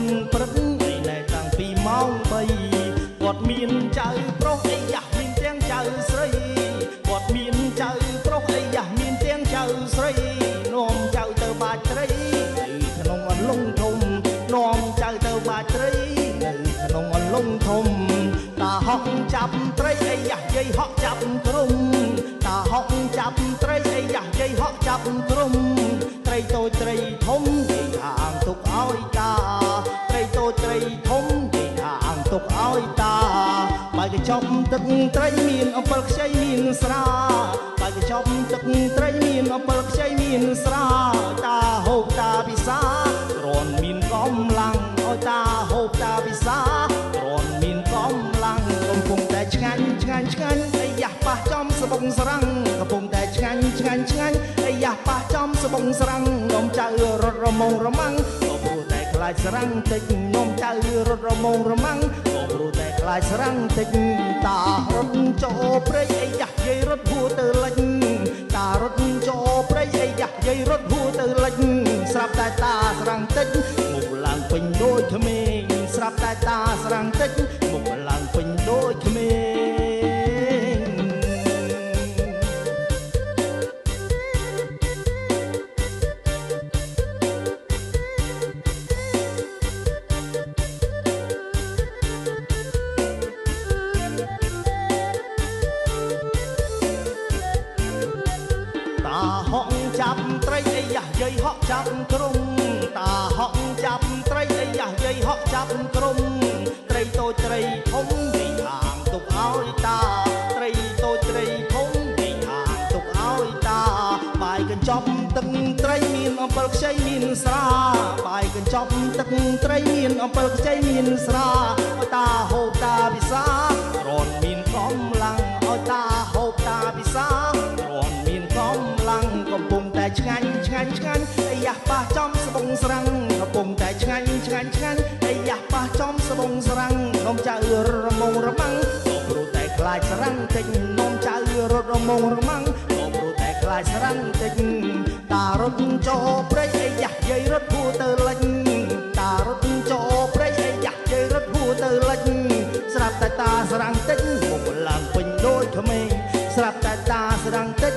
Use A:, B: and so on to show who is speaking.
A: 4 ព្រឹកឯណែតាំងពីម៉ោង 3គាត់មានចៅប្រុសអីយ៉ាមានទាំងចៅស្រីគាត់មានចៅប្រុសអីយ៉ាមានទាំងចៅស្រីនាំចៅទៅបាចត្រីនៅក្នុងអន្លង់ធំនាំចៅទៅបាចត្រីនៅក្នុងអន្លង់ធំតាហុកចាប់ត្រីអីយ៉ាយាយហុកចាប់ក្រុមតាហុកចាប់ត្រីអីយ៉ាយាយហុកចាប់ក្រុមត្រីតូចត្រីធំយាយថាអង្គទុកឲ្យតាត្រីតូចត្រីធំយាយថាអង្គទុកឲ្យតាបើកញ្ចប់ទឹកត្រីមានអំពិលខ្ចីមានស្រាបើកញ្ចប់ទឹកត្រីមានអំពិលខ្ចីមានស្រាតាហូបតាពិសាគ្រាន់មានកម្លាំងឲ្យតាហូបតាពិសាគ្រាន់មានកម្លាំងកំពុងតែឆ្ងាញ់ឆ្ងាញ់ឆ្ងាញ់អីយ៉ាប៉ះចំស្បុងស្រាំងកំពុងតែឆ្ងាញ់ឆ្ងាញ់ឆ្ងាញ់អីយ៉ាប៉ះចំស្បុងស្រាំងនំចៅរត់រមងរមាំងក៏ព្រោះតែខ្លាចស្រាំងតិចនំចៅរត់រមងរមាំងក៏ព្រោះតែខ្លាចស្រាំងតិចតារត់ចូលព្រៃអីយ៉ាយាយរត់ហួរទៅលិចតារត់ចូលព្រៃអីយ៉ាយាយរត់ហួរទៅលិចស្រាប់តែតាស្រាំងតិចមុខឡើងពេញដូចក្មេងស្រាប់តែតាស្រាំងតិចមុខឡើងពេញដូចក្មេងតាហុកចាប់ត្រីអីយ៉ាយាយហុកចាប់ក្រុមតាហុកចាប់ត្រីអីយ៉ាយាយហុកចាប់ក្រុមត្រីតូចត្រីធំយាយហាងទុកឲ្យតាត្រីតូចត្រីធំយាយហាងទុកឲ្យតាបាយកញ្ចប់ទឹកត្រីមានអំពិលខ្ចីមានស្រាបាយកញ្ចប់ទឹកត្រីមានអំពិលខ្ចីមានស្រាឲ្យតាហូបតាពិសាគ្រាន់មានកម្លាំងឲ្យតាហូបតាពិសាគ្រាន់មានកម្លាំងកំពុងតែឆ្ងាញ់ឆ្ងាញ់ឆ្ងាញ់អីយ៉ាប៉ះចំស្បង់ស្រាំងកំពុងតែឆ្ងាញ់ឆ្ងាញ់ឆ្ងាញ់អីយ៉ាប៉ះចំស្បង់ស្រាំងនំចៅរមងរមាំងក៏ព្រោះតែខ្លាចស្រាំងតិចនំចៅរត់រមងរមាំងក៏ព្រោះតែខ្លាចស្រាំងតិចតារត់ចូលព្រៃអីយ៉ាយាយរត់ហួរទៅលិចតារត់ចូលព្រៃអីយ៉ាយាយរត់ហួរទៅលិចស្រាប់តែតាស្រាំងតិចមុខឡើងពេញដូចក្មេងស្រាប់តែតាស្រាំងតិច